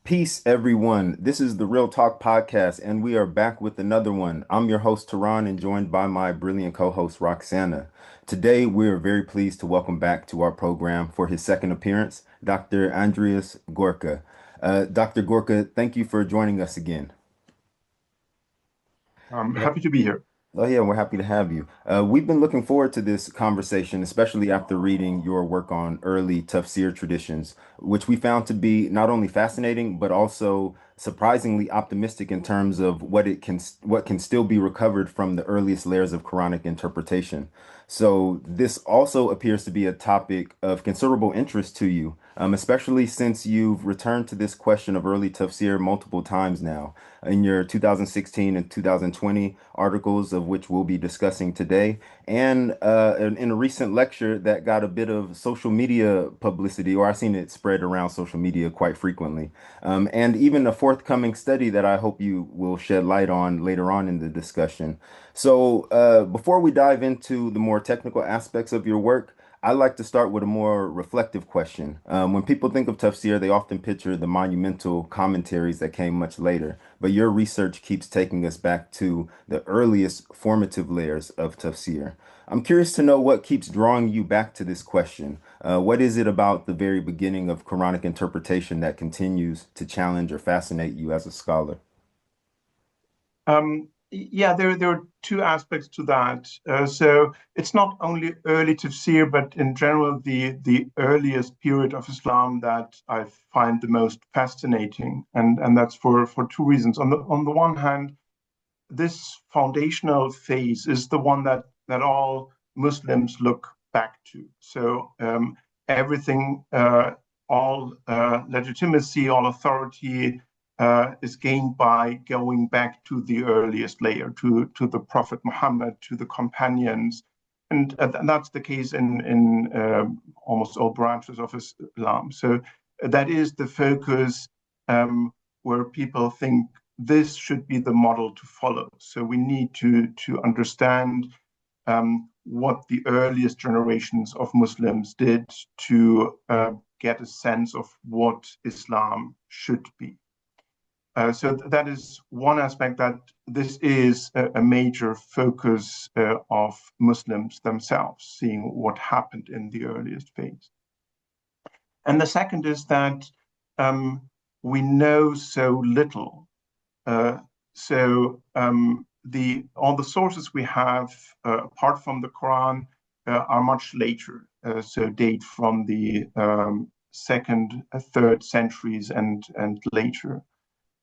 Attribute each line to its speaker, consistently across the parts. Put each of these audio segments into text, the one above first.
Speaker 1: Peace, everyone. This is the Real Talk Podcast, and we are back with another one. I'm your host, Tehran, and joined by my brilliant co-host, Roxana. Today, we are very pleased to welcome back to our program for his second appearance, Dr. Andreas Görke. Dr. Görke, thank you for joining us again.
Speaker 2: I'm happy to be here.
Speaker 1: Oh, yeah, we're happy to have you. We've been looking forward to this conversation, especially after reading your work on early Tafsīr traditions, which we found to be not only fascinating, but also surprisingly optimistic in terms of what can still be recovered from the earliest layers of Quranic interpretation. So this also appears to be a topic of considerable interest to you, especially since you've returned to this question of early Tafsīr multiple times now in your 2016 and 2020 articles, of which we'll be discussing today, and in a recent lecture that got a bit of social media publicity, or I've seen it spread around social media quite frequently, and even a forthcoming study that I hope you will shed light on later on in the discussion. So before we dive into the more technical aspects of your work, I like to start with a more reflective question. When people think of Tafsīr, they often picture the monumental commentaries that came much later, but your research keeps taking us back to the earliest formative layers of Tafsīr. I'm curious to know what keeps drawing you back to this question. What is it about the very beginning of Quranic interpretation that continues to challenge or fascinate you as a scholar?
Speaker 2: Yeah, there are two aspects to that. So it's not only early Tafsir, but in general, the earliest period of Islam that I find the most fascinating. And that's for two reasons. On the one hand, this foundational phase is the one that all Muslims look back to. So everything, all legitimacy, all authority, is gained by going back to the earliest layer, to the Prophet Muhammad, to the companions. And that's the case in almost all branches of Islam. So that is the focus where people think this should be the model to follow. So we need to understand what the earliest generations of Muslims did to get a sense of what Islam should be. So that is one aspect, that this is a major focus of Muslims themselves, seeing what happened in the earliest phase. And the second is that we know so little. All the sources we have, apart from the Quran, are much later, so date from the second, third centuries and later.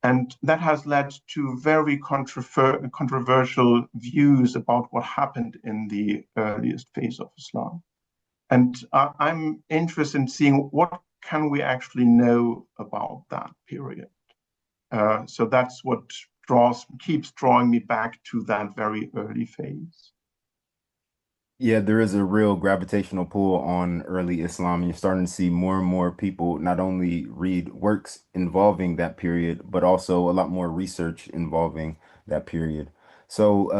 Speaker 2: And that has led to very controversial views about what happened in the earliest phase of Islam. And I'm interested in seeing what can we actually know about that period. So that's what keeps drawing me back to that very early phase.
Speaker 1: Yeah, there is a real gravitational pull on early Islam, and you're starting to see more and more people not only read works involving that period, but also a lot more research involving that period. So,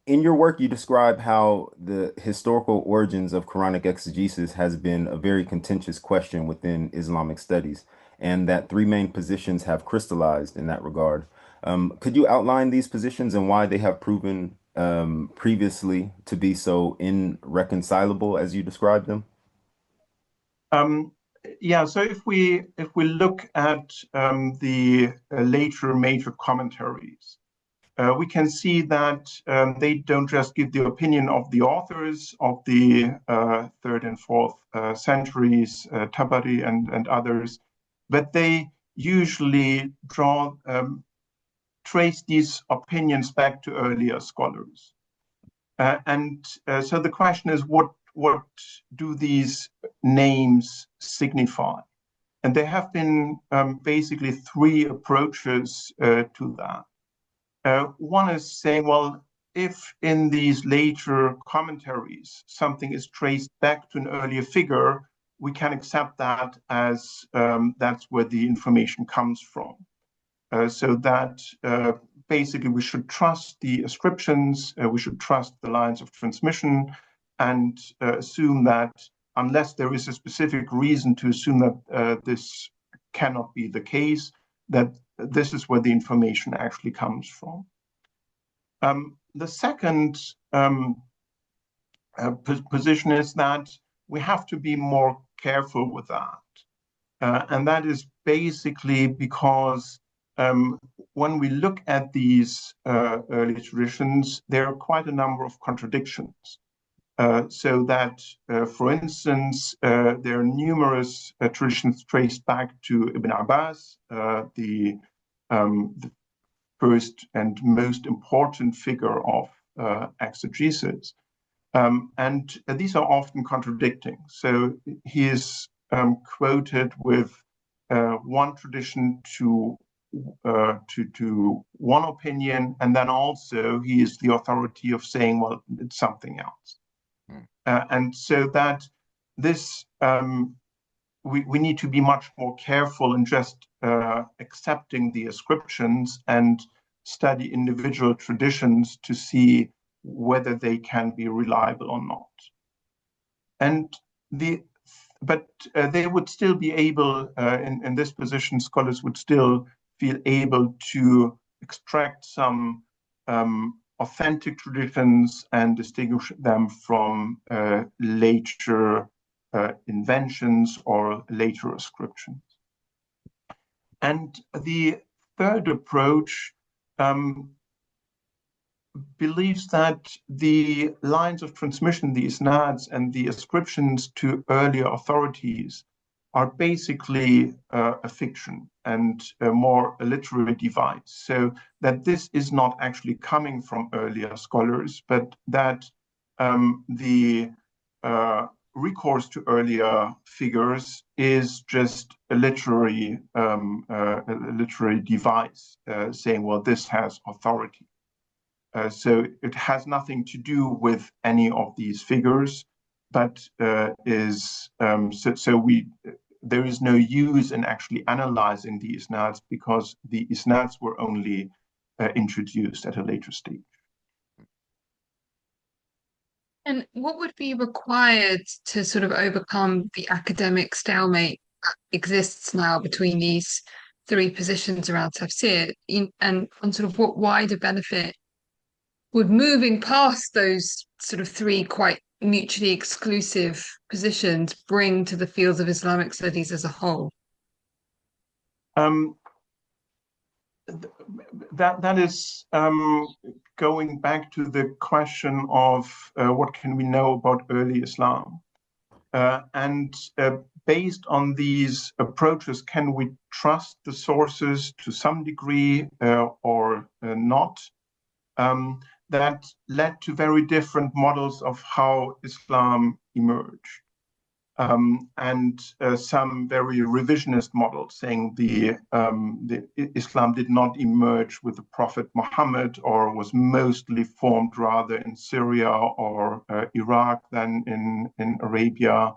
Speaker 1: in your work, you describe how the historical origins of Quranic exegesis has been a very contentious question within Islamic studies, and that three main positions have crystallized in that regard. Could you outline these positions and why they have proven previously to be so irreconcilable as you described them?
Speaker 2: Yeah, so if we look at the later major commentaries, we can see that they don't just give the opinion of the authors of the third and fourth centuries, Tabari and others, but they usually trace these opinions back to earlier scholars. So the question is, what do these names signify? And there have been basically three approaches to that. One is saying, well, if in these later commentaries something is traced back to an earlier figure, we can accept that as that's where the information comes from. So that basically we should trust the ascriptions, we should trust the lines of transmission, and assume that unless there is a specific reason to assume that this cannot be the case, that this is where the information actually comes from. The second position is that we have to be more careful with that. And that is basically because when we look at these early traditions, there are quite a number of contradictions. So that, for instance, there are numerous traditions traced back to Ibn Abbas, the first and most important figure of exegesis. And these are often contradicting. So he is quoted with one tradition to one opinion, and then also he is the authority of saying, well, it's something else. And so that this, we need to be much more careful in just accepting the ascriptions and study individual traditions to see whether they can be reliable or not. And but they would still be able, in this position, scholars would still feel able to extract some authentic traditions and distinguish them from later inventions or later ascriptions. And the third approach believes that the lines of transmission, the Isnāds and the ascriptions to earlier authorities are basically a fiction and more a literary device. So that this is not actually coming from earlier scholars, but that the recourse to earlier figures is just a literary device saying, well, this has authority. So it has nothing to do with any of these figures, but is there is no use in actually analyzing the Isnāds because the Isnāds were only introduced at a later stage.
Speaker 3: And what would be required to sort of overcome the academic stalemate that exists now between these three positions around tafsir, and sort of what wider benefit would moving past those sort of three quite mutually exclusive positions bring to the fields of Islamic studies as a whole?
Speaker 2: That is going back to the question of what can we know about early Islam? And based on these approaches, can we trust the sources to some degree or not? That led to very different models of how Islam emerged. And some very revisionist models saying the Islam did not emerge with the Prophet Muhammad or was mostly formed rather in Syria or Iraq than in Arabia,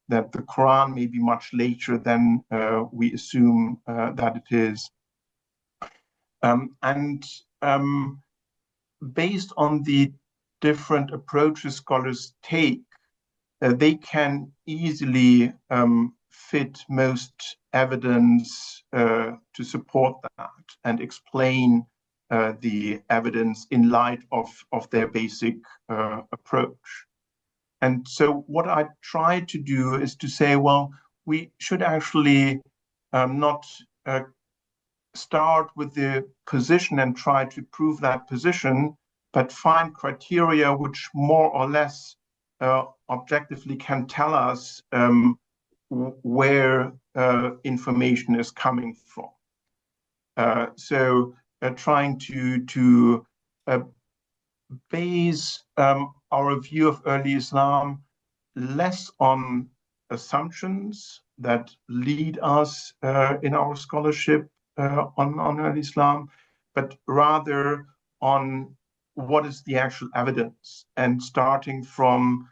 Speaker 2: that the Quran may be much later than we assume that it is. Based on the different approaches scholars take, they can easily fit most evidence to support that and explain the evidence in light of their basic approach. And so what I try to do is to say, well, we should actually not start with the position and try to prove that position, but find criteria which more or less objectively can tell us where information is coming from. So trying to base our view of early Islam less on assumptions that lead us in our scholarship on early Islam, but rather on what is the actual evidence, and starting from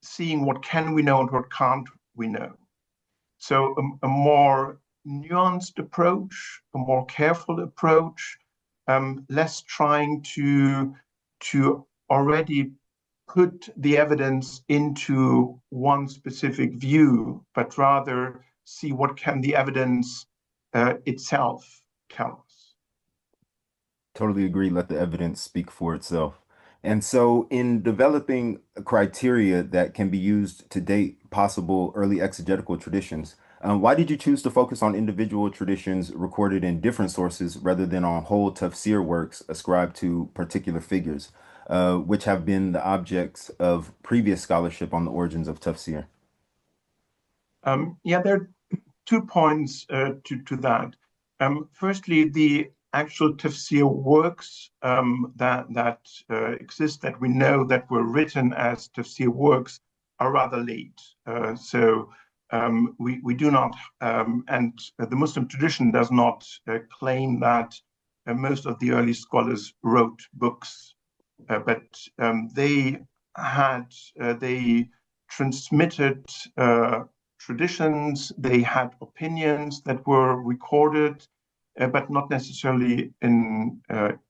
Speaker 2: seeing what can we know and what can't we know. So a more nuanced approach, a more careful approach, less trying to already put the evidence into one specific view, but rather see what can the evidence itself tell us.
Speaker 1: Totally agree. Let the evidence speak for itself. And so, in developing criteria that can be used to date possible early exegetical traditions, why did you choose to focus on individual traditions recorded in different sources rather than on whole tafsir works ascribed to particular figures, which have been the objects of previous scholarship on the origins of tafsir?
Speaker 2: Yeah, there are 2 points to that. Firstly, the actual tafsir works that exist, that we know that were written as tafsir works, are rather late. So we do not, and the Muslim tradition does not claim that most of the early scholars wrote books, but they transmitted traditions, they had opinions that were recorded, but not necessarily in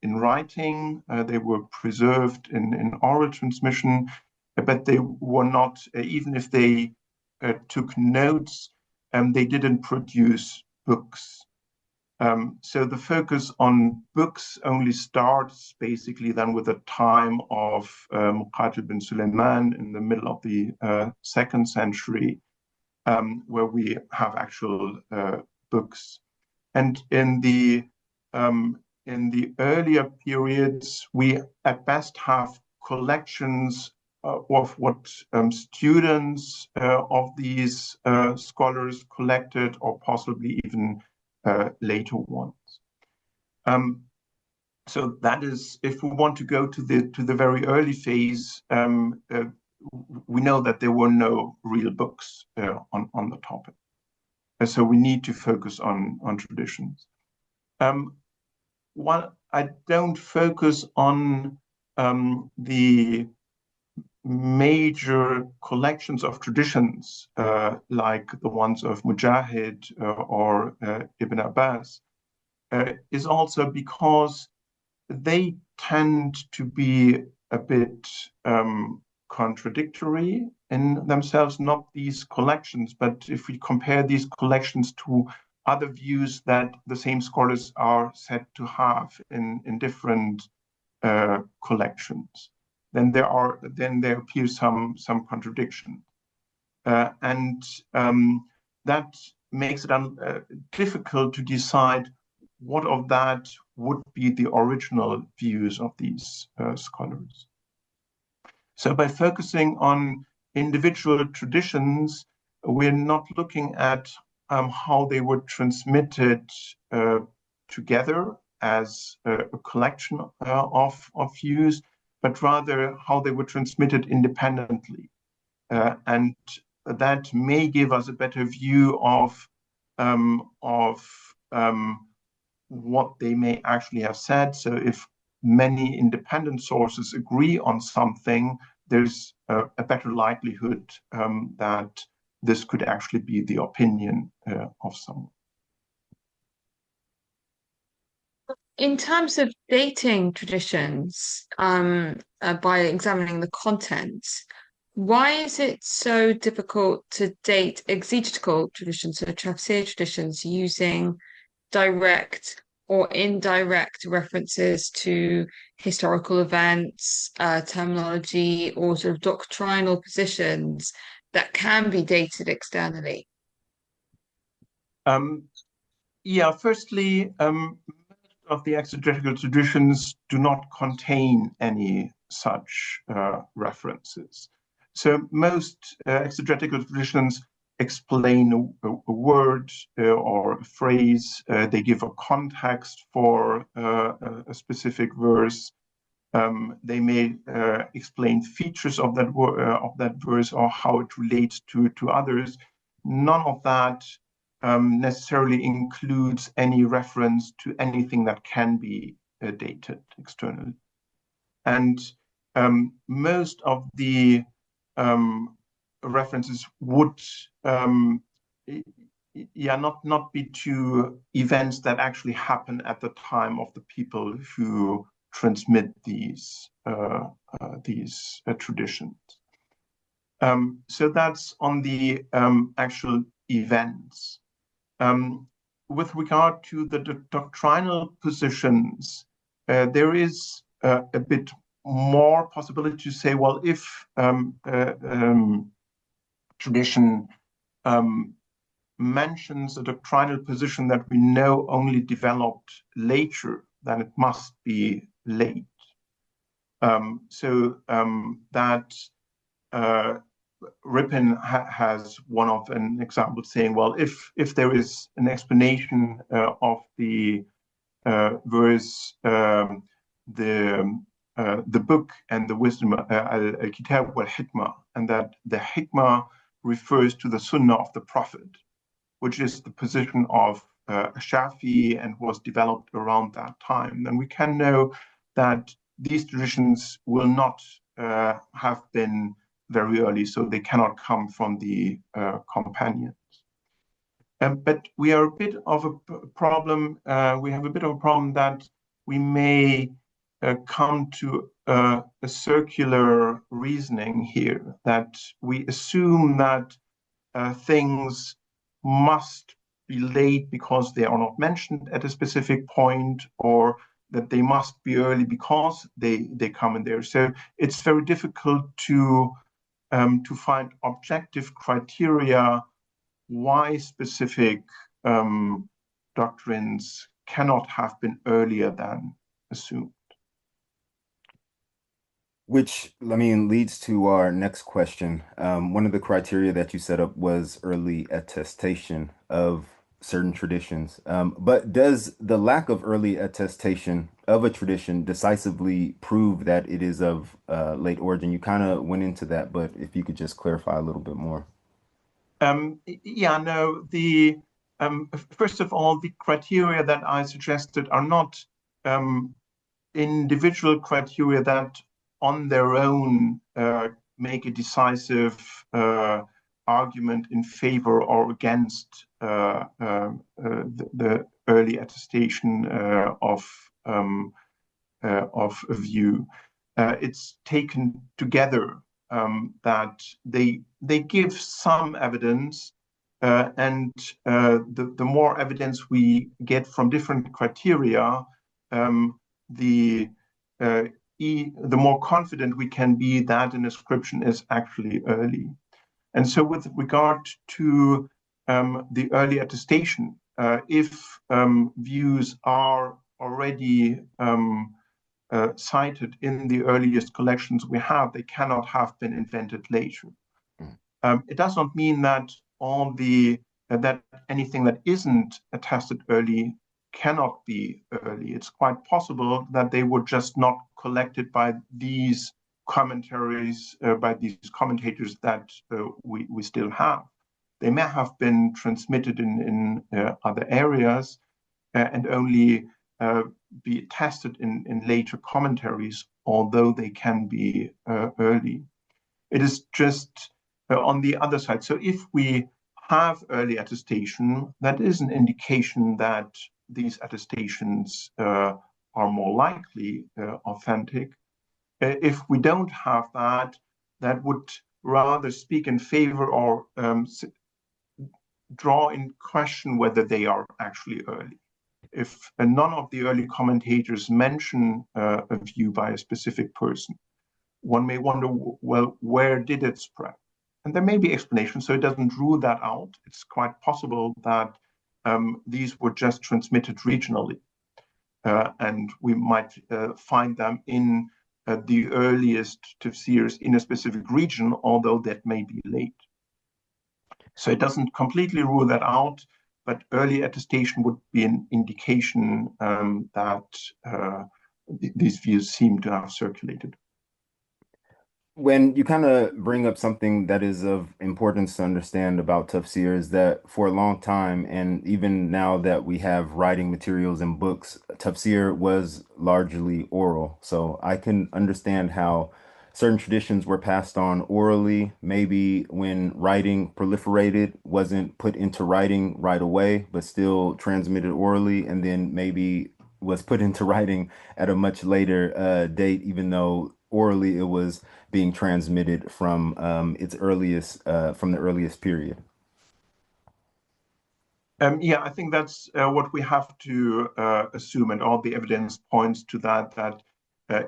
Speaker 2: writing. They were preserved in oral transmission, but they were not, even if they took notes, they didn't produce books. So the focus on books only starts basically then with the time of Muqatil bin Sulaiman in the middle of the 2nd century, where we have actual books. And in the earlier periods, we at best have collections of what students of these scholars collected, or possibly even later ones. So that is, if we want to go to the very early phase, we know that there were no real books on the topic. So we need to focus on traditions. While I don't focus on the major collections of traditions like the ones of Mujahid or Ibn Abbas, is also because they tend to be a bit contradictory in themselves, not these collections, but if we compare these collections to other views that the same scholars are said to have in different collections, then there appear some contradiction, and that makes it difficult to decide what of that would be the original views of these scholars. So by focusing on individual traditions, we're not looking at how they were transmitted together as a collection of views, but rather how they were transmitted independently. And that may give us a better view of what they may actually have said. So if many independent sources agree on something, there's a better likelihood that this could actually be the opinion of someone.
Speaker 3: In terms of dating traditions, by examining the content, why is it so difficult to date exegetical traditions, so tafsir traditions, using direct or indirect references to historical events, terminology, or sort of doctrinal positions that can be dated externally?
Speaker 2: Yeah, firstly, most of the exegetical traditions do not contain any such references. So most exegetical traditions explain a word or a phrase. They give a context for a specific verse. They may explain features of that verse or how it relates to others. None of that necessarily includes any reference to anything that can be dated externally. And most of the references would not be to events that actually happen at the time of the people who transmit these these traditions. So that's on the actual events. With regard to the doctrinal positions, there is a bit more possibility to say, well, if tradition mentions a doctrinal position that we know only developed later, then it must be late. That Ripon has one of an example saying, well, if there is an explanation of the verse, the book and the wisdom, al-Kitab wal-Hikmah, and that the Hikmah refers to the Sunnah of the Prophet, which is the position of Shafi and was developed around that time, then we can know that these traditions will not have been very early, so they cannot come from the companions. But we are a bit of a problem. We have a bit of a problem that we may come to a circular reasoning here, that we assume that things must be late because they are not mentioned at a specific point, or that they must be early because they come in there. So it's very difficult to find objective criteria why specific doctrines cannot have been earlier than assumed.
Speaker 1: Which, I mean, leads to our next question. One of the criteria that you set up was early attestation of certain traditions. But does the lack of early attestation of a tradition decisively prove that it is of late origin? You kind of went into that, but if you could just clarify a little bit more.
Speaker 2: First of all, the criteria that I suggested are not individual criteria that on their own make a decisive argument in favor or against the early attestation of a view. It's taken together that they give some evidence, and the more evidence we get from different criteria, the more confident we can be that an ascription is actually early. And so with regard to the early attestation, if views are already cited in the earliest collections we have, they cannot have been invented later. It does not mean that that anything that isn't attested early cannot be early. It's quite possible that they were just not collected by these commentaries, by these commentators that we still have. They may have been transmitted in other areas and only be tested in later commentaries, although they can be early. It is just on the other side. So if we have early attestation, that is an indication that these attestations are more likely authentic. If we don't have that, that would rather speak in favor or draw in question whether they are actually early. If none of the early commentators mention a view by a specific person, one may wonder, well, where did it spread? And there may be explanations, so it doesn't rule that out. It's quite possible that these were just transmitted regionally. And we might find them in the earliest tafsirs in a specific region, although that may be late. So it doesn't completely rule that out, but early attestation would be an indication that these views seem to have circulated.
Speaker 1: When you kind of bring up something that is of importance to understand about tafsir is that for a long time, and even now that we have writing materials and books, tafsir was largely oral. So I can understand how certain traditions were passed on orally. Maybe when writing proliferated, wasn't put into writing right away, but still transmitted orally, and then maybe was put into writing at a much later date, even though orally it was being transmitted from its earliest from the earliest period.
Speaker 2: Yeah, I think that's what we have to assume, and all the evidence points to that, that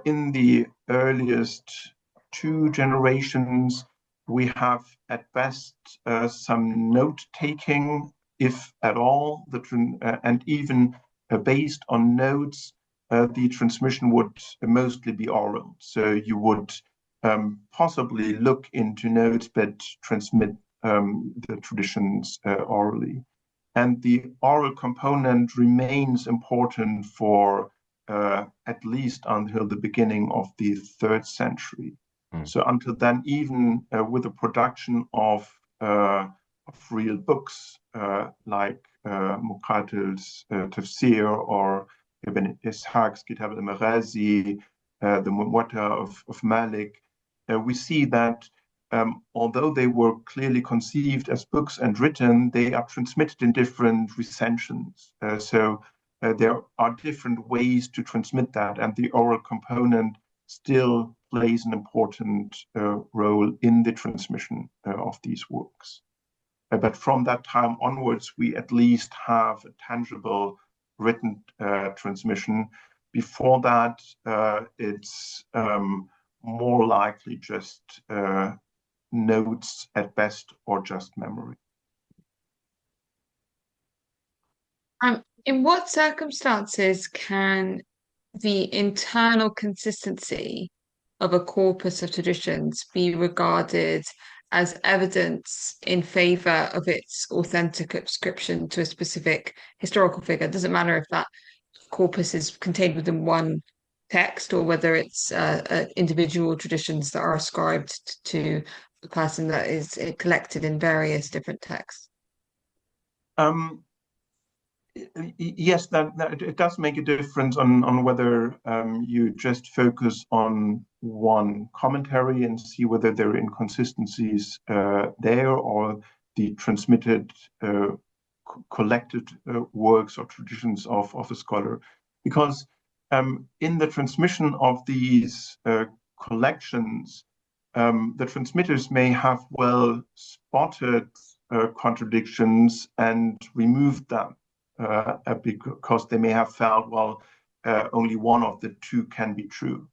Speaker 2: in the earliest two generations, we have at best some note-taking, if at all, and even based on notes, the transmission would mostly be oral. So you would possibly look into notes, but transmit the traditions orally. And the oral component remains important for at least until the beginning of the 3rd century. So until then, even with the production of real books like Muqatil's Tafsīr or Ibn Ishaq's Kitab al-Maghazi, the Muwatta of Malik, we see that although they were clearly conceived as books and written, they are transmitted in different recensions. So there are different ways to transmit that, and the oral component still plays an important role in the transmission of these works. But from that time onwards, we at least have a tangible written transmission. Before that, it's more likely just notes at best or just memory.
Speaker 3: In what circumstances can the internal consistency of a corpus of traditions be regarded as evidence in favor of its authentic ascription to a specific historical figure? It doesn't matter if that corpus is contained within one text or whether it's individual traditions that are ascribed to the person that is collected in various different texts.
Speaker 2: Yes, that it does make a difference on whether you just focus on one commentary and see whether there are inconsistencies there, or the transmitted collected works or traditions of a scholar. Because in the transmission of these collections, the transmitters may have well spotted contradictions and removed them. Because they may have felt, well, only one of the two can be true.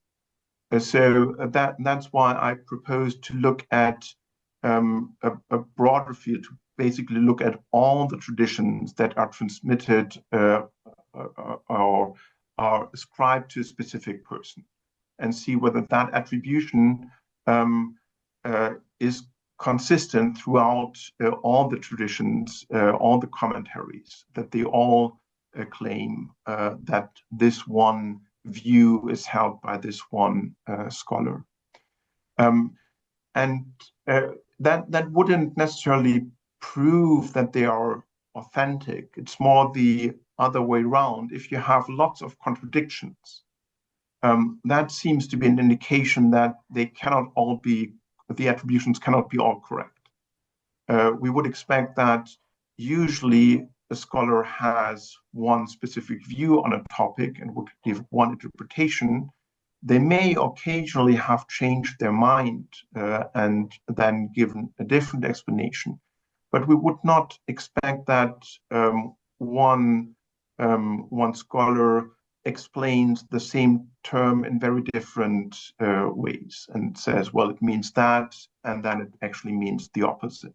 Speaker 2: So that's why I propose to look at a broader field, to basically look at all the traditions that are transmitted or are ascribed to a specific person, and see whether that attribution is consistent throughout all the traditions, all the commentaries, that they all claim that this one view is held by this one scholar. And that wouldn't necessarily prove that they are authentic. It's more the other way around. If you have lots of contradictions, that seems to be an indication that they cannot all be, the attributions cannot be all correct. We would expect that usually a scholar has one specific view on a topic and would give one interpretation. They may occasionally have changed their mind and then given a different explanation. But we would not expect that one scholar explains the same term in very different ways and says, well, it means that, and then it actually means the opposite.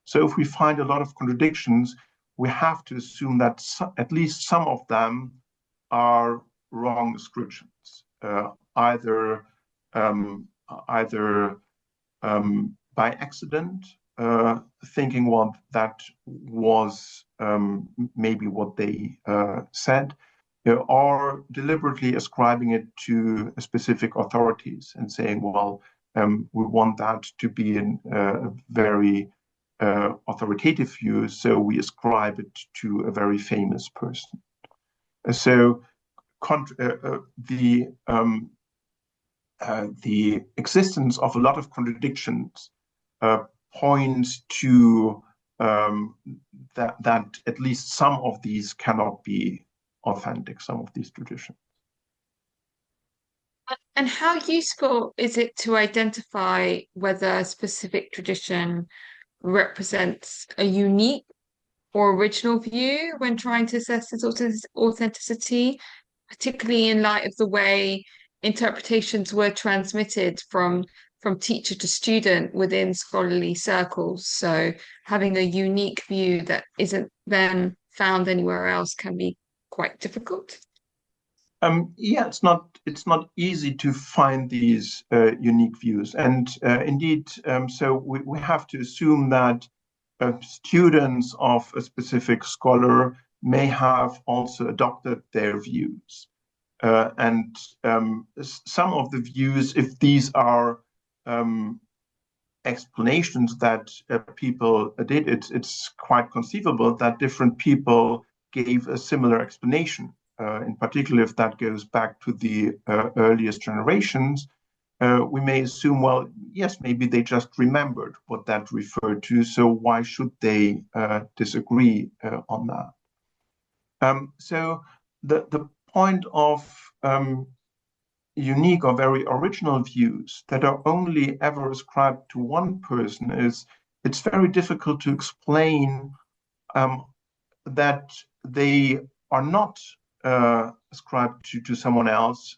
Speaker 2: So if we find a lot of contradictions, we have to assume that at least some of them are wrong ascriptions, either by accident, thinking, well, that was maybe what they said, or deliberately ascribing it to specific authorities and saying, well, we want that to be a very authoritative view, so we ascribe it to a very famous person. So the existence of a lot of contradictions points to that at least some of these cannot be authentic, some of these traditions.
Speaker 3: And how useful is it to identify whether a specific tradition represents a unique or original view when trying to assess its authenticity, particularly in light of the way interpretations were transmitted from teacher to student within scholarly circles? So having a unique view that isn't then found anywhere else can be quite difficult.
Speaker 2: Yeah, it's not easy to find these unique views, and indeed, so we have to assume that students of a specific scholar may have also adopted their views, and some of the views, if these are explanations that people did, it's quite conceivable that different people gave a similar explanation. In particular, if that goes back to the earliest generations, we may assume, well, yes, maybe they just remembered what that referred to, so why should they disagree on that? So the point of unique or very original views that are only ever ascribed to one person is it's very difficult to explain that they are not ascribed to someone else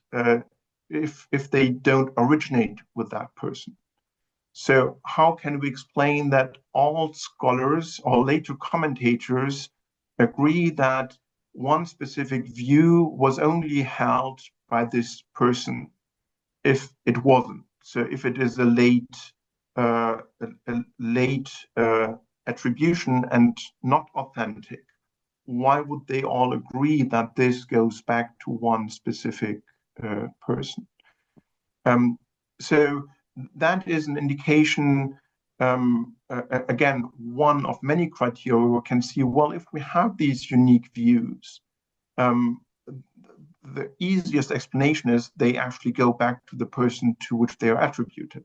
Speaker 2: if they don't originate with that person. So how can we explain that all scholars or later commentators agree that one specific view was only held by this person if it wasn't? So if it is a late attribution and not authentic, why would they all agree that this goes back to one specific person? So that is an indication, again, one of many criteria we can see, well, if we have these unique views, the easiest explanation is they actually go back to the person to which they are attributed.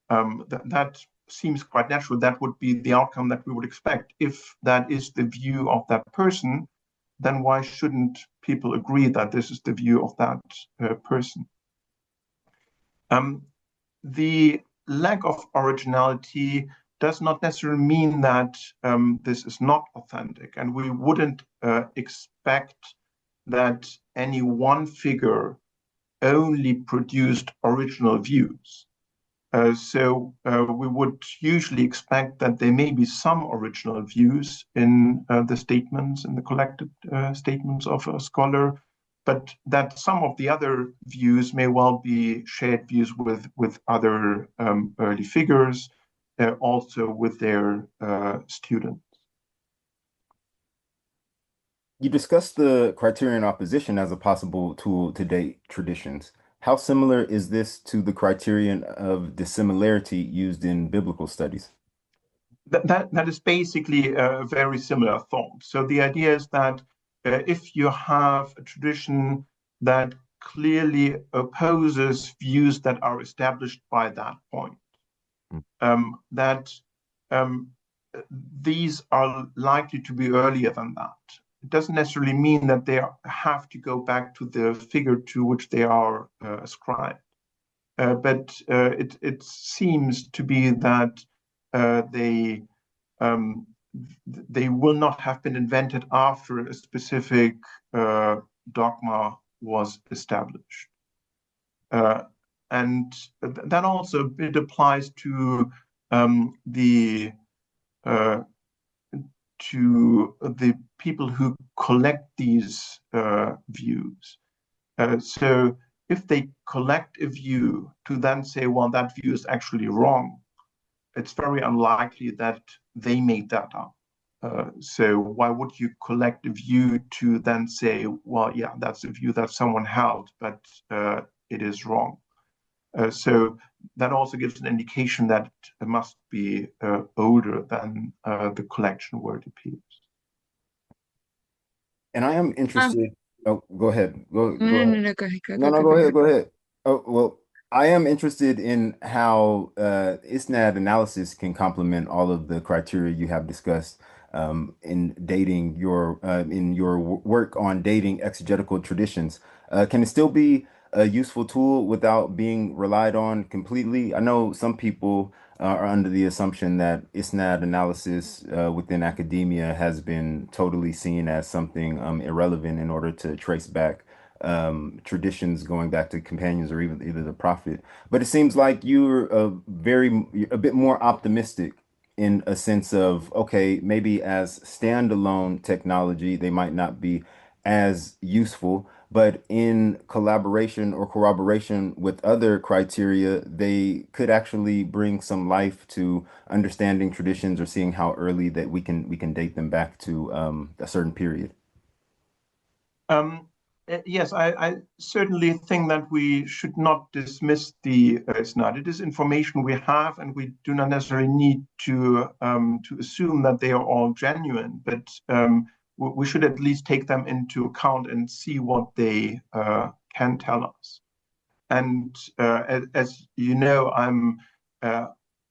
Speaker 2: That seems quite natural. That would be the outcome that we would expect. If that is the view of that person, then why shouldn't people agree that this is the view of that person? The lack of originality does not necessarily mean that this is not authentic, and we wouldn't expect that any one figure only produced original views. So we would usually expect that there may be some original views in the statements, in the collected statements of a scholar, but that some of the other views may well be shared views with other early figures, also with their students.
Speaker 1: You discussed the criterion opposition as a possible tool to date traditions. How similar is this to the criterion of dissimilarity used in biblical studies?
Speaker 2: That is basically a very similar thought. So the idea is that if you have a tradition that clearly opposes views that are established by that point, that these are likely to be earlier than that. It doesn't necessarily mean that they have to go back to the figure to which they are ascribed. But it seems to be that they will not have been invented after a specific dogma was established. And that also it applies to the people who collect these views. So if they collect a view to then say, well, that view is actually wrong, it's very unlikely that they made that up. So why would you collect a view to then say, well, yeah, that's a view that someone held, but it is wrong. So that also gives an indication that it must be older than the collection where it appears.
Speaker 1: And I am interested. Oh, go ahead. Go ahead.
Speaker 3: No, go ahead.
Speaker 1: Go ahead. Go ahead. Oh, well, I am interested in how Isnād analysis can complement all of the criteria you have discussed in dating your in your work on dating exegetical traditions. Can it still be a useful tool without being relied on completely? I know some people are under the assumption that Isnād analysis within academia has been totally seen as something irrelevant in order to trace back traditions going back to companions or even either the prophet. But it seems like you're a bit more optimistic in a sense of, okay, maybe as standalone technology, they might not be as useful, but in collaboration or corroboration with other criteria, they could actually bring some life to understanding traditions or seeing how early that we can date them back to a certain period.
Speaker 2: Um, yes, I certainly think that we should not dismiss the Isnād. It is information we have, and we do not necessarily need to assume that they are all genuine. But we should at least take them into account and see what they can tell us. And as you know, I'm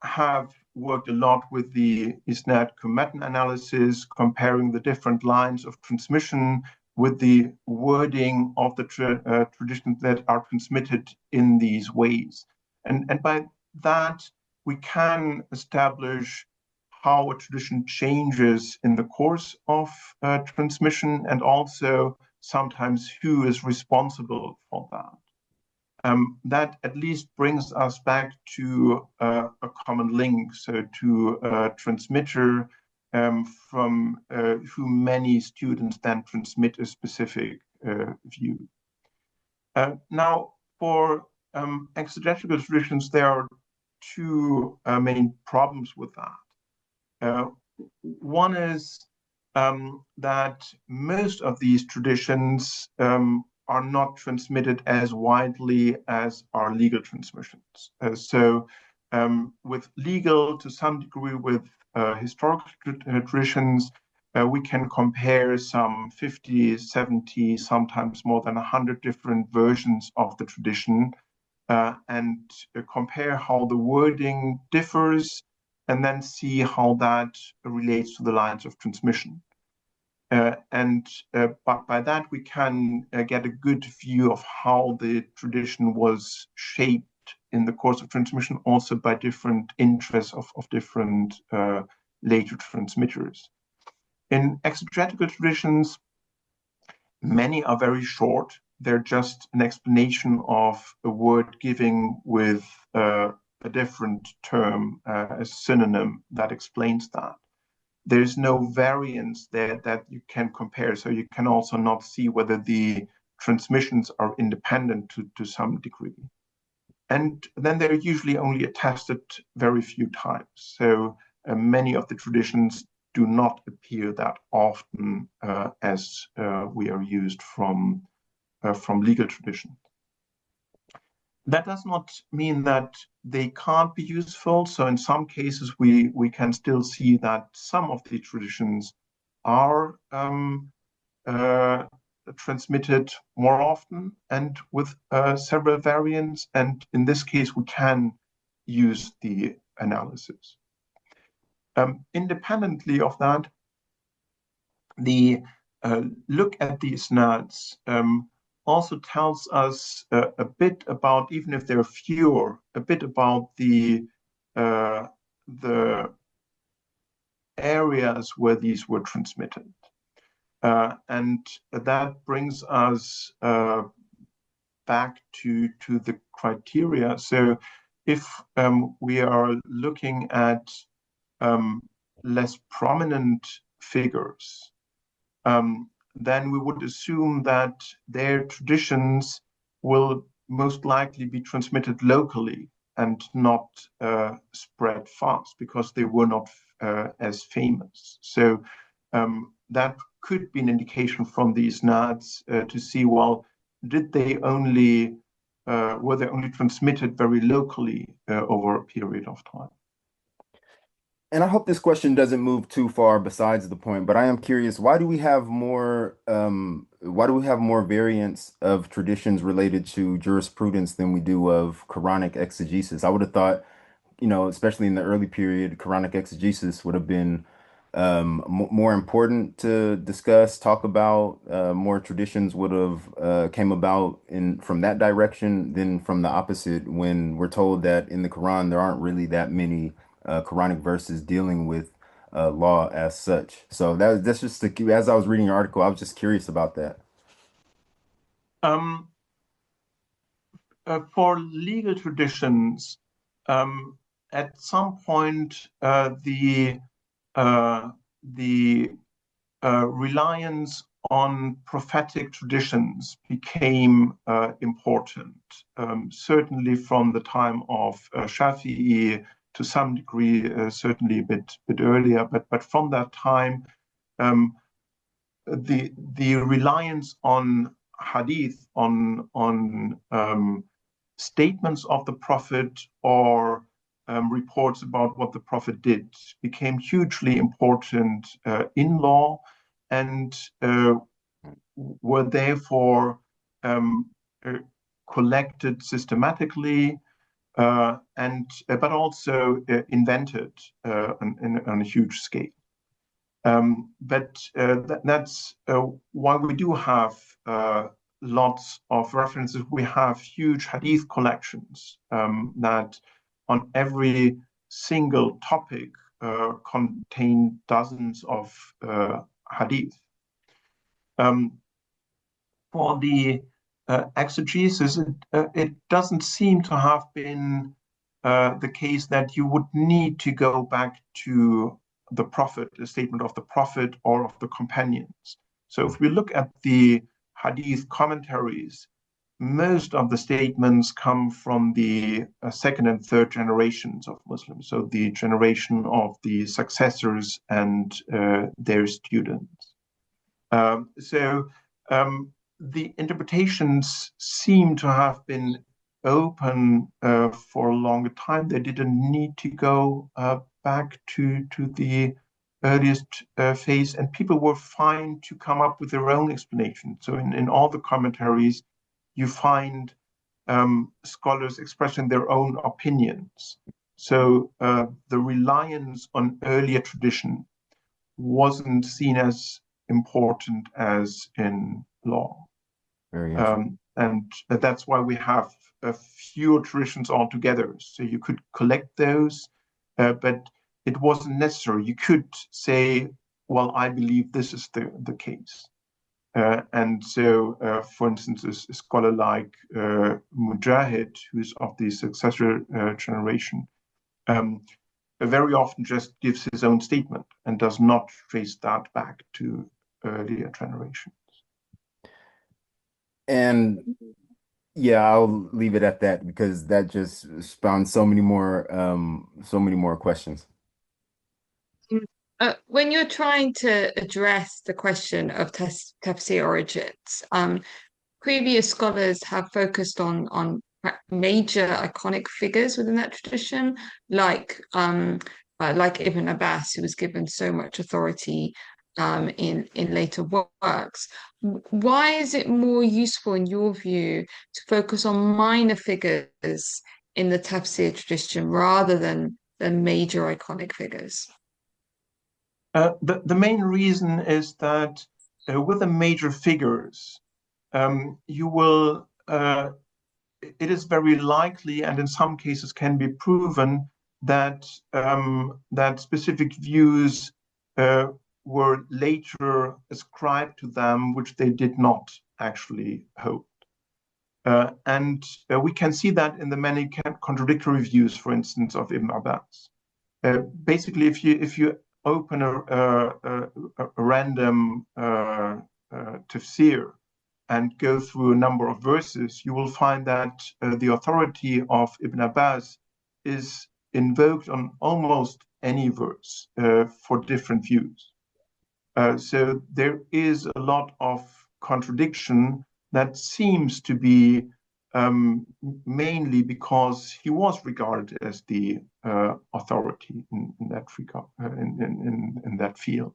Speaker 2: have worked a lot with the Isnād meta-analysis, comparing the different lines of transmission with the wording of the traditions that are transmitted in these ways. And by that, we can establish how a tradition changes in the course of transmission, and also sometimes who is responsible for that. That at least brings us back to a common link, so to a transmitter from whom many students then transmit a specific view. Now, for exegetical traditions, there are two main problems with that. One is that most of these traditions are not transmitted as widely as our legal transmissions. With legal, to some degree, with historical traditions, we can compare some 50, 70, sometimes more than 100 different versions of the tradition and compare how the wording differs, and then see how that relates to the lines of transmission. But by that, we can get a good view of how the tradition was shaped in the course of transmission, also by different interests of different later transmitters. In exegetical traditions, many are very short. They're just an explanation of a word giving with a different term, a synonym that explains that. There's no variance there that you can compare. So you can also not see whether the transmissions are independent to some degree. And then they're usually only attested very few times. So many of the traditions do not appear that often as we are used from legal tradition. That does not mean that they can't be useful. So in some cases, we can still see that some of the traditions are transmitted more often and with several variants. And in this case, we can use the analysis. Independently of that, the look at the Isnāds also tells us a bit about, even if there are fewer, a bit about the areas where these were transmitted. And that brings us back to the criteria. So if we are looking at less prominent figures, then we would assume that their traditions will most likely be transmitted locally and not spread fast because they were not as famous. So that could be an indication from these Isnāds to see, well, did they only were they only transmitted very locally over a period of time?
Speaker 1: And I hope this question doesn't move too far besides the point, but I am curious, why do we have more variants of traditions related to jurisprudence than we do of Quranic exegesis? I would have thought, especially in the early period, Quranic exegesis would have been more important to discuss, talk about, more traditions would have came about in from that direction than from the opposite when we're told that in the Quran there aren't really that many Quranic verses dealing with law as such. So that's just as I was reading your article, I was just curious about that.
Speaker 2: Um, for legal traditions, um, at some point, uh, the reliance on prophetic traditions became important, certainly from the time of Shafi'i to some degree, certainly a bit earlier, but from that time, um, the reliance on hadith, on statements of the Prophet or reports about what the Prophet did became hugely important in law and were therefore uh, collected systematically and but also invented on a huge scale. But that's why we do have lots of references. We have huge hadith collections that on every single topic contain dozens of hadith. For the exegesis, it doesn't seem to have been the case that you would need to go back to the Prophet, a statement of the Prophet or of the companions. So if we look at the hadith commentaries, most of the statements come from the second and third generations of Muslims, so the generation of the successors and their students. So the interpretations seem to have been open for a longer time. They didn't need to go back to the earliest phase, and people were fine to come up with their own explanation. So in all the commentaries, you find scholars expressing their own opinions. So the reliance on earlier tradition wasn't seen as important as in law.
Speaker 1: Very interesting.
Speaker 2: And that's why we have fewer traditions altogether. So you could collect those, but it wasn't necessary. You could say, well, I believe this is the case. And so, for instance, a scholar like Mujahid, who's of the successor generation, very often just gives his own statement and does not trace that back to earlier generations.
Speaker 1: And yeah, I'll leave it at that because that just spawns so many more questions.
Speaker 3: When you're trying to address the question of tafsir origins, previous scholars have focused on major iconic figures within that tradition, like Ibn Abbas, who was given so much authority in later works. Why is it more useful, in your view, to focus on minor figures in the tafsir tradition rather than major iconic figures?
Speaker 2: The main reason is that with the major figures, you will, it is very likely, and in some cases can be proven, that that specific views were later ascribed to them, which they did not actually hold. And we can see that in the many contradictory views, for instance, of Ibn Abbas. Basically, if you open a random tafsir and go through a number of verses, you will find that the authority of Ibn Abbas is invoked on almost any verse for different views. So there is a lot of contradiction that seems to be mainly because he was regarded as the authority in that regard, in that field.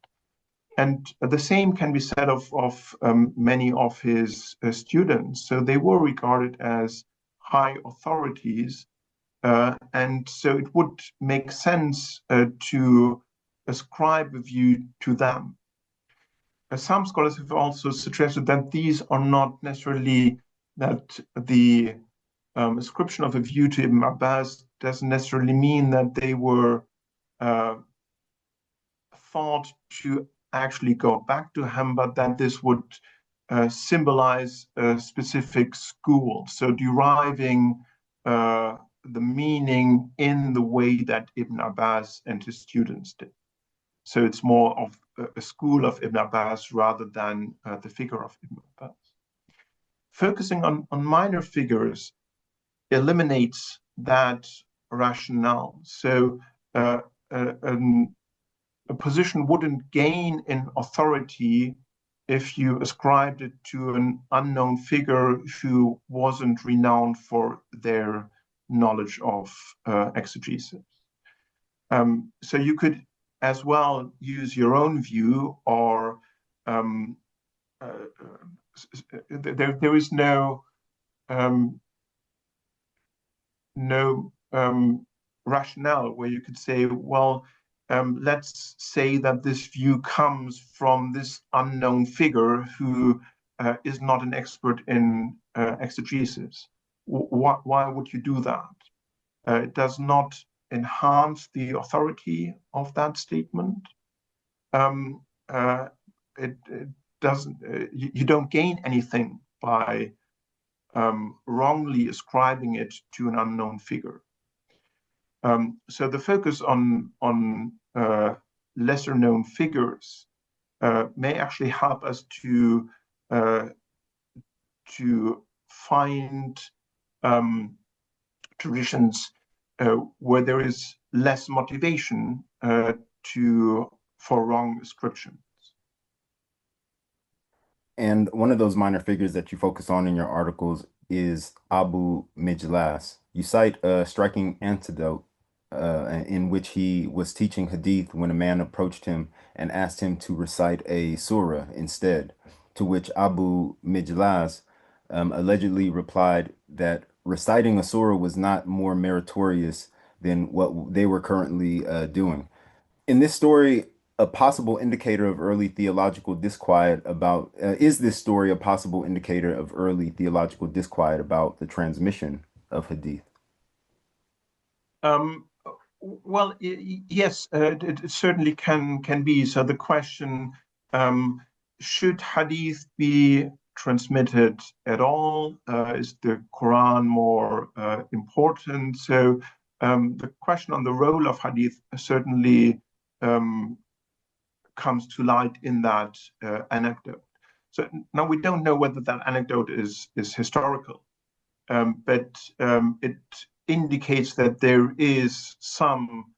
Speaker 2: And the same can be said of many of his students. So they were regarded as high authorities. And so it would make sense to ascribe a view to them. Some scholars have also suggested that these are not necessarily, that the ascription of a view to Ibn Abbas doesn't necessarily mean that they were thought to actually go back to him, but that this would symbolize a specific school. So deriving the meaning in the way that Ibn Abbas and his students did. So it's more of a school of Ibn Abbas rather than the figure of Ibn Abbas. Focusing on minor figures eliminates that rationale. So a position wouldn't gain in authority if you ascribed it to an unknown figure who wasn't renowned for their knowledge of exegesis. So you could as well use your own view, or there is no rationale where you could say, well, let's say that this view comes from this unknown figure who is not an expert in exegesis. Why would you do that? It does not enhance the authority of that statement. It doesn't. You don't gain anything by wrongly ascribing it to an unknown figure. So the focus on lesser known figures may actually help us to find traditions where there is less motivation for wrong ascriptions.
Speaker 1: And one of those minor figures that you focus on in your articles is Abū Mijlaz. You cite a striking anecdote in which he was teaching Hadith when a man approached him and asked him to recite a surah instead, to which Abū Mijlaz allegedly replied that reciting a surah was not more meritorious than what they were currently doing. In this story, a possible indicator of early theological disquiet about is this story a possible indicator of early theological disquiet about the transmission of Hadith?
Speaker 2: Well, yes, it certainly can be. So the question, should Hadith be transmitted at all? Is the Quran more important? So the question on the role of Hadith certainly comes to light in that anecdote. So now we don't know whether that anecdote is historical, but it indicates that there is some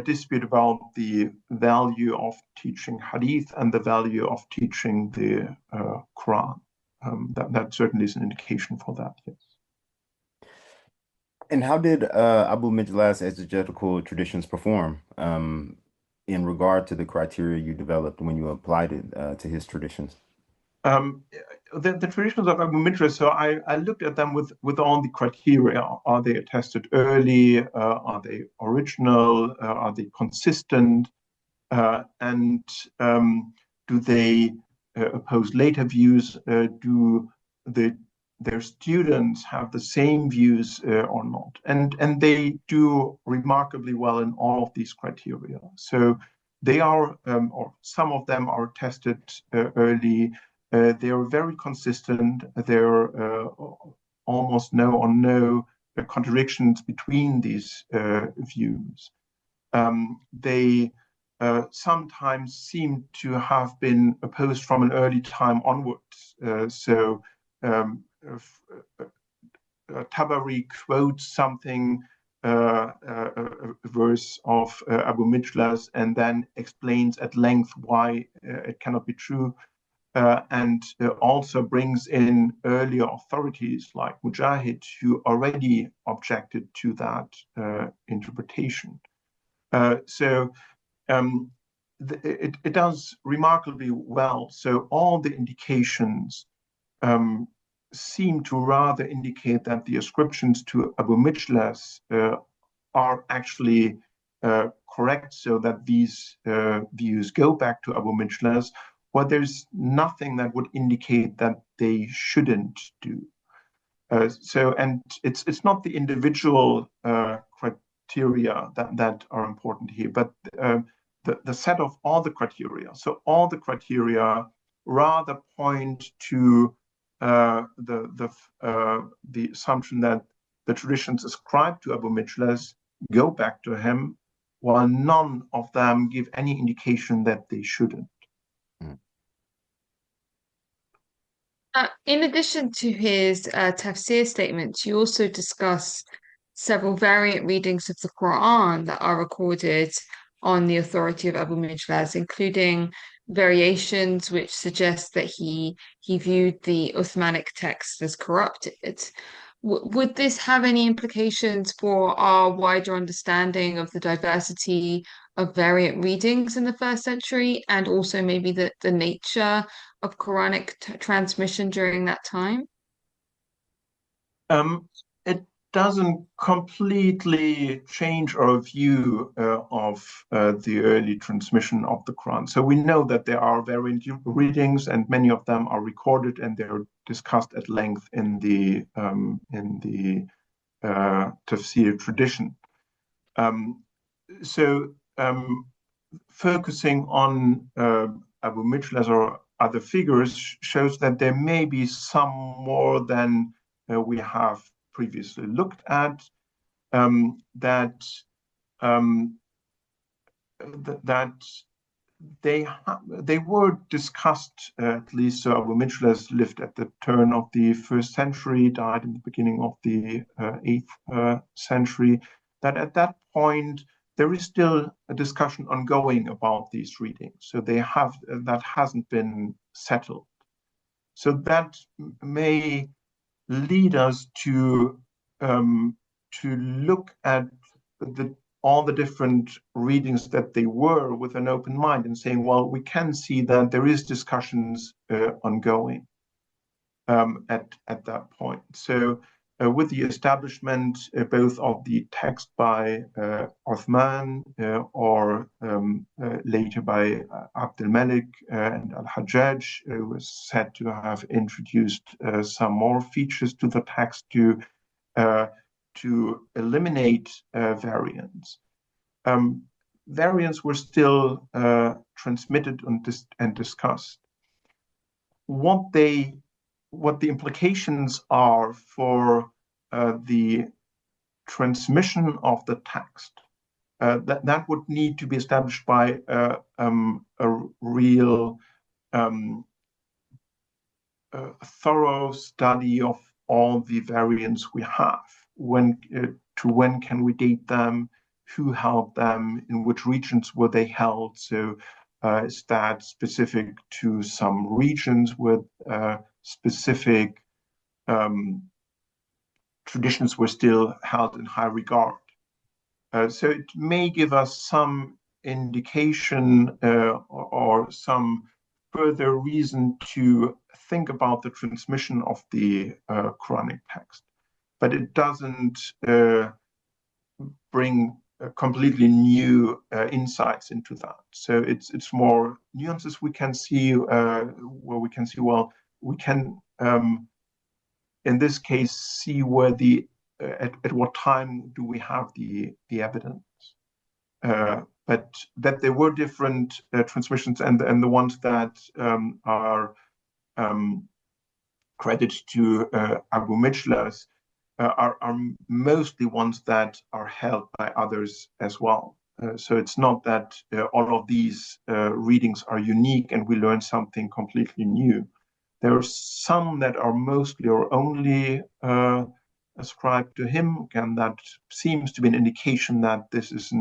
Speaker 2: dispute about the value of teaching Hadith and the value of teaching the Quran. That certainly is an indication for that, yes.
Speaker 1: And how did Abū Mijlaz exegetical traditions perform in regard to the criteria you developed when you applied it to his traditions?
Speaker 2: The traditions of Abū Mijlaz, so I looked at them with all the criteria. Are they attested early? Are they original? Are they consistent? And do they oppose later views? Do their students have the same views or not? And they do remarkably well in all of these criteria. So they are, or some of them are tested early. They are very consistent. There are almost no or no contradictions between these views. They sometimes seem to have been opposed from an early time onwards. So Tabari quotes something, a verse of Abū Mijlaz, and then explains at length why it cannot be true. And also brings in earlier authorities like Mujahid, who already objected to that interpretation. So it does remarkably well. So all the indications seem to rather indicate that the ascriptions to Abū Mijlaz are actually correct so that these views go back to Abū Mijlaz, or there's nothing that would indicate that they shouldn't do. And it's not the individual criteria that are important here, but the set of all the criteria. So all the criteria rather point to the assumption that the traditions ascribed to Abū Mijlaz go back to him, while none of them give any indication that they shouldn't.
Speaker 3: In addition to his tafsir statements, you also discuss several variant readings of the Quran that are recorded on the authority of Abū Mijlaz, including variations which suggest that he viewed the Uthmanic text as corrupted. Would this have any implications for our wider understanding of the diversity of variant readings in the first century, and also maybe the nature of Quranic transmission during that time?
Speaker 2: It doesn't completely change our view of the early transmission of the Quran. So we know that there are variant readings, and many of them are recorded, and they're discussed at length in the Tafsīr tradition. Focusing on Abū Mijlaz or other figures shows that there may be some more than we have previously looked at, that they were discussed, at least. So Abū Mijlaz lived at the turn of the 1st century, died in the beginning of the 8th century, that at that point there is still a discussion ongoing about these readings. So that hasn't been settled. So that may lead us to look at all the different readings that they were with an open mind, and saying, well, we can see that there is discussions ongoing at that point. So with the establishment both of the text by Uthman or later by Abd al-Malik and al-Hajjaj, who was said to have introduced some more features to the text to eliminate variants. Variants were still transmitted and discussed. What the implications are for the transmission of the text, that would need to be established by a real thorough study of all the variants we have. When can we date them? Who held them? In which regions were they held? So is that specific to some regions with specific traditions were still held in high regard? So it may give us some indication or some further reason to think about the transmission of the Quranic text. But it doesn't bring completely new insights into that. So it's more nuances we can see, where we can see, well, we can in this case see where at what time do we have the evidence. But that there were different transmissions, and the ones that are credited to Abū Mijlaz are mostly ones that are held by others as well. So it's not that all of these readings are unique and we learn something completely new. There are some that are mostly or only ascribed to him, and that seems to be an indication that this is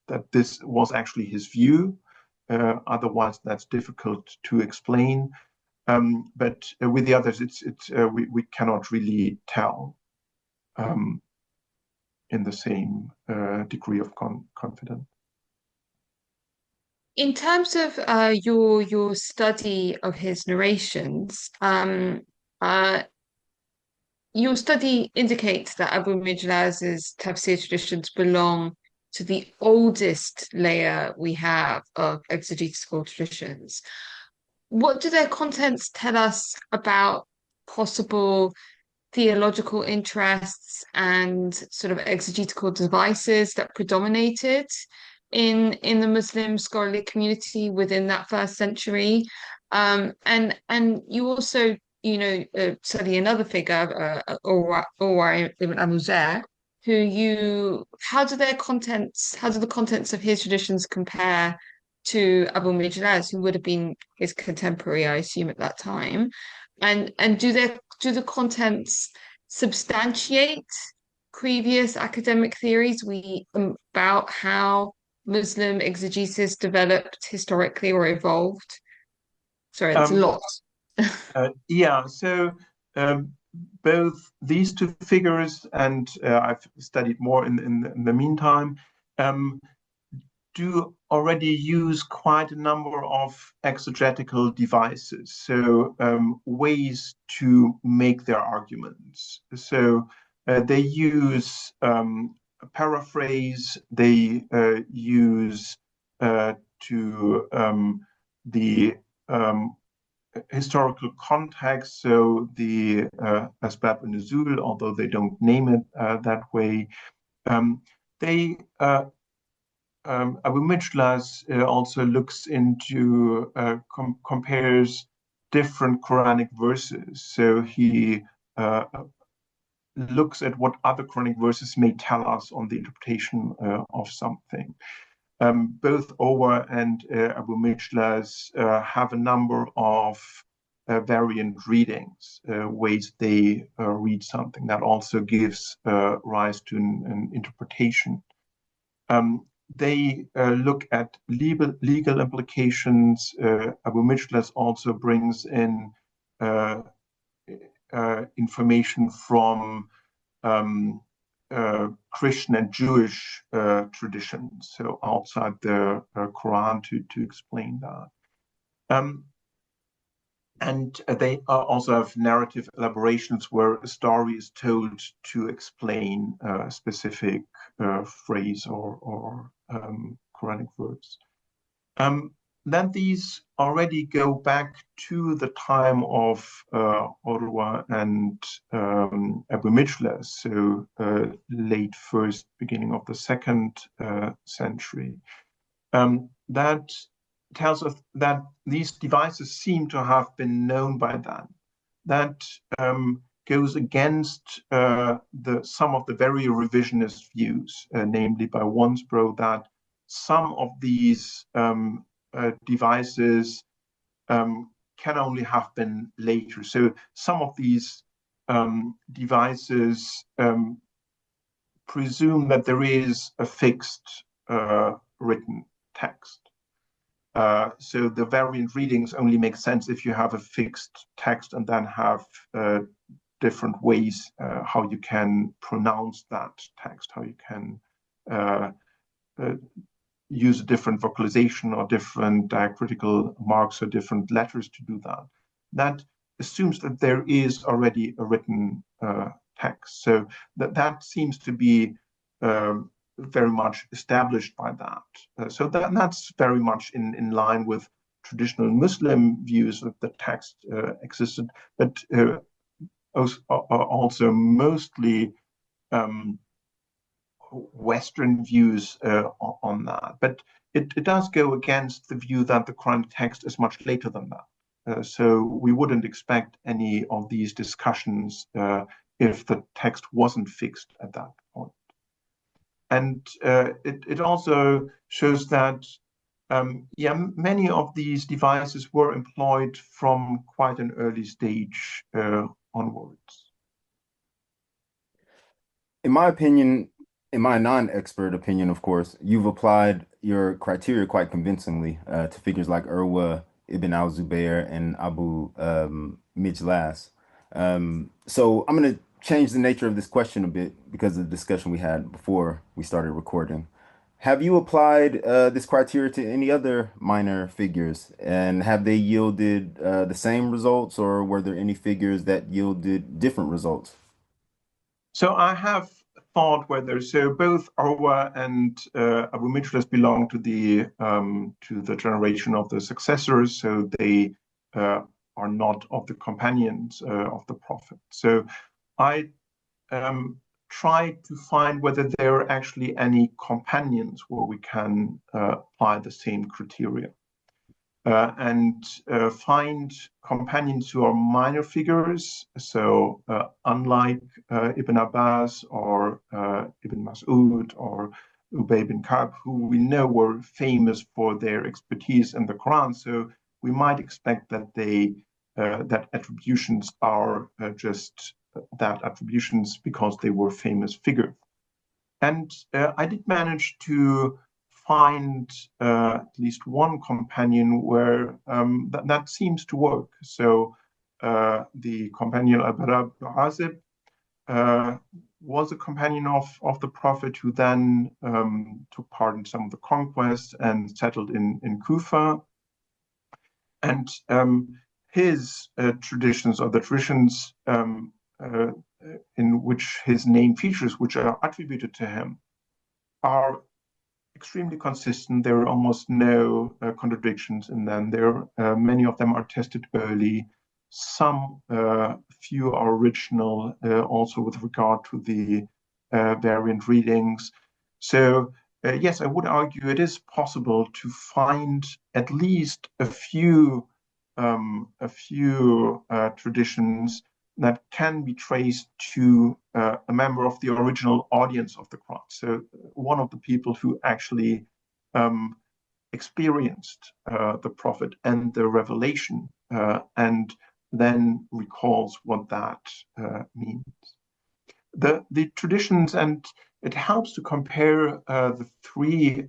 Speaker 2: that this was actually his view. Otherwise, that's difficult to explain. But with the others, we cannot really tell in the same degree of confidence.
Speaker 3: In terms of your study of his narrations, your study indicates that Abū Mijlaz's Tafsīr traditions belong to the oldest layer we have of exegetical traditions. What do their contents tell us about possible theological interests and sort of exegetical devices that predominated in the Muslim scholarly community within that first century? And you also, study another figure, Ұрwa ibn Abū, how do the contents of his traditions compare to Abū Mijlaz, who would have been his contemporary, I assume, at that time? And do the contents substantiate previous academic theories about how Muslim exegesis developed historically or evolved? Sorry, that's a lot.
Speaker 2: Yeah, so both these two figures, and I've studied more in the meantime, do already use quite a number of exegetical devices, so ways to make their arguments. So they use a paraphrase, they use the historical context, so the Asbab an-Nuzul, although they don't name it that way. Abū Mijlaz also looks into, compares different Quranic verses. So he looks at what other Quranic verses may tell us on the interpretation of something. Both Ұрwa and Abū Mijlaz have a number of variant readings, ways they read something that also gives rise to an interpretation. They look at legal implications. Abū Mijlaz also brings in information from Christian and Jewish traditions, so outside the Quran, to explain that. And they also have narrative elaborations where a story is told to explain a specific phrase or Quranic verse. Then these already go back to the time of Ұрwa and Abū Mijlaz, so late first, beginning of the second century. That tells us that these devices seem to have been known by then. That goes against some of the very revisionist views, namely by Wansbrough, that some of these devices can only have been later. So some of these devices presume that there is a fixed written text. So the variant readings only make sense if you have a fixed text and then have different ways how you can pronounce that text, how you can use a different vocalization or different diacritical marks or different letters to do that. That assumes that there is already a written text. So that seems to be very much established by that. So that's very much in line with traditional Muslim views that the text existed, but also mostly Western views on that. But it does go against the view that the Quranic text is much later than that. So we wouldn't expect any of these discussions if the text wasn't fixed at that point. And it also shows that many of these devices were employed from quite an early stage onwards.
Speaker 1: In my opinion, in my non-expert opinion, of course, you've applied your criteria quite convincingly to figures like Ұрwa ibn al-Zubayr and Abū Mijlaz. So I'm going to change the nature of this question a bit because of the discussion we had before we started recording. Have you applied this criteria to any other minor figures, and have they yielded the same results, or were there any figures that yielded different results?
Speaker 2: So I have thought whether, so both ʿUrwa and Abū Mijlaz belong to the generation of the successors, so they are not of the companions of the Prophet. So I try to find whether there are actually any companions where we can apply the same criteria. And find companions who are minor figures. So unlike Ibn Abbas or Ibn Mas'ud or Ubay bin Ka'b, who we know were famous for their expertise in the Quran. So we might expect that that attributions are just that attributions because they were famous figures. And I did manage to find at least one companion where that seems to work. So the companion al-Barā bin Āzib was a companion of the Prophet, who then took part in some of the conquests and settled in Kufa. And his traditions, or the traditions in which his name features, which are attributed to him, are extremely consistent. There are almost no contradictions in them. Many of them are tested early. Some few are original, also with regard to the variant readings. So yes, I would argue it is possible to find at least a few traditions that can be traced to a member of the original audience of the Quran. So one of the people who actually experienced the Prophet and the revelation, and then recalls what that means. The traditions, and it helps to compare the three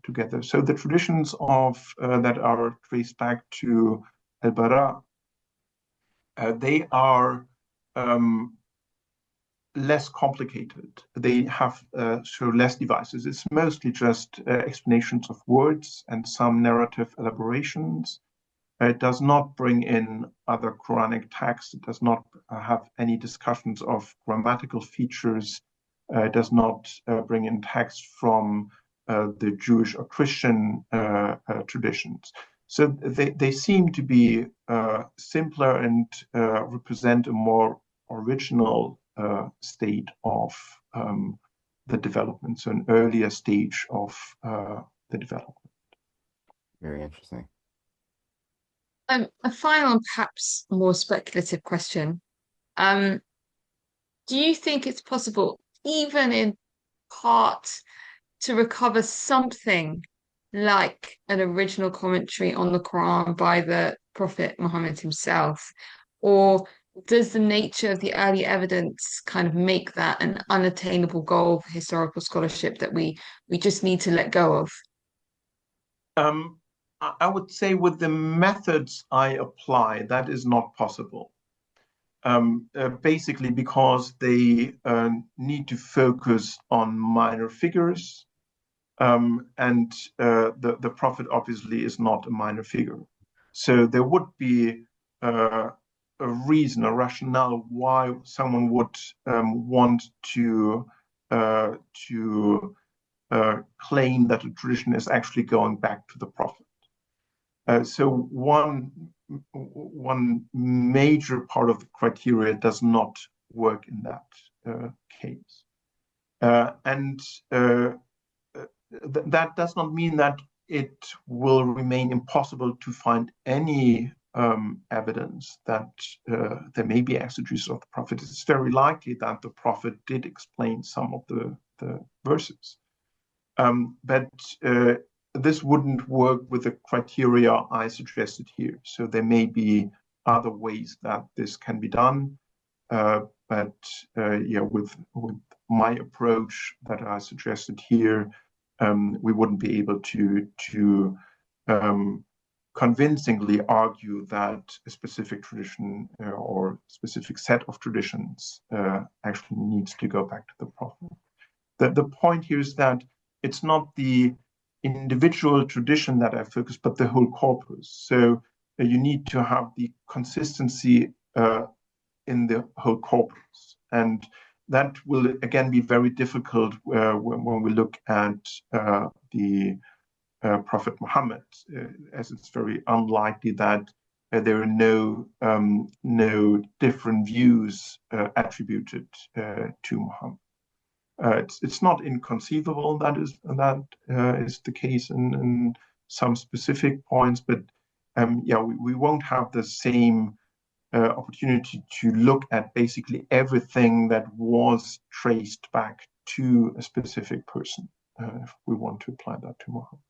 Speaker 2: together. So the traditions that are traced back to al-Barā, they are less complicated. They have so less devices. It's mostly just explanations of words and some narrative elaborations. It does not bring in other Quranic texts. It does not have any discussions of grammatical features. It does not bring in text from the Jewish or Christian traditions. So they seem to be simpler and represent a more original state of the development, so an earlier stage of the development.
Speaker 1: Very interesting.
Speaker 3: A final, perhaps more speculative question. Do you think it's possible, even in part, to recover something like an original commentary on the Quran by the Prophet Muhammad himself? Or does the nature of the early evidence kind of make that an unattainable goal for historical scholarship that we just need to let go of?
Speaker 2: I would say with the methods I apply, that is not possible. Basically because they need to focus on minor figures, and the Prophet obviously is not a minor figure. So there would be a reason, a rationale why someone would want to claim that a tradition is actually going back to the Prophet. So one major part of the criteria does not work in that case. And that does not mean that it will remain impossible to find any evidence that there may be exegesis of the Prophet. It's very likely that the Prophet did explain some of the verses. But this wouldn't work with the criteria I suggested here. So there may be other ways that this can be done. But with my approach that I suggested here, we wouldn't be able to convincingly argue that a specific tradition or specific set of traditions actually needs to go back to the Prophet. The point here is that it's not the individual tradition that I focus, but the whole corpus. So you need to have the consistency in the whole corpus. And that will again be very difficult when we look at the Prophet Muhammad, as it's very unlikely that there are no different views attributed to Muhammad. It's not inconceivable that is the case in some specific points, but we won't have the same opportunity to look at basically everything that was traced back to a specific person if we want to apply that to Muhammad.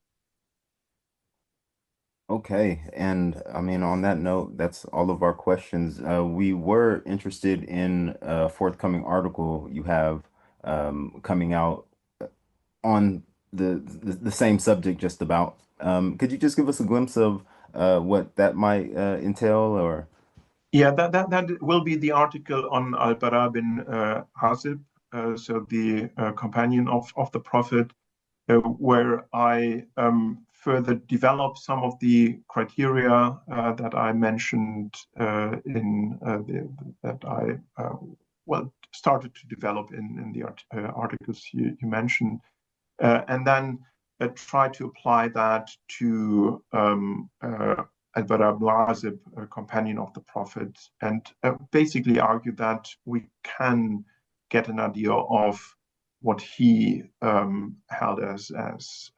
Speaker 1: Okay, and I mean, on that note, that's all of our questions. We were interested in a forthcoming article you have coming out on the same subject, just about. Could you just give us a glimpse of what that might entail, or?
Speaker 2: Yeah, that will be the article on al-Barā bin Azib, so the companion of the Prophet, where I further develop some of the criteria that I mentioned that I started to develop in the articles you mentioned, and then try to apply that to al-Barā bin Azib, a companion of the Prophet, and basically argue that we can get an idea of what he held as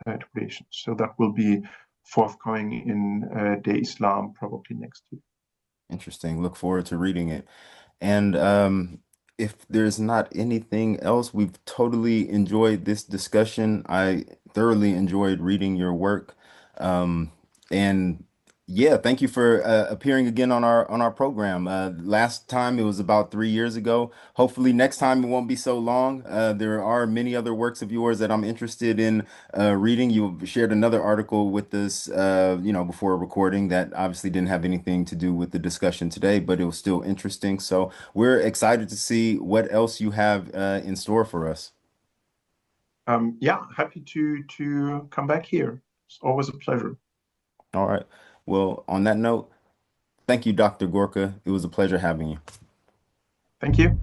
Speaker 2: attribution. So that will be forthcoming in Day Islam probably next year.
Speaker 1: Interesting. Look forward to reading it. And if there's not anything else, we've totally enjoyed this discussion. I thoroughly enjoyed reading your work. And yeah, thank you for appearing again on our program. Last time it was about 3 years ago. Hopefully next time it won't be so long. There are many other works of yours that I'm interested in reading. You shared another article with us, before recording that obviously didn't have anything to do with the discussion today, but it was still interesting. So we're excited to see what else you have in store for us.
Speaker 2: Happy to come back here. It's always a pleasure.
Speaker 1: All right. Well, on that note, thank you, Dr. Görke. It was a pleasure having you.
Speaker 2: Thank you.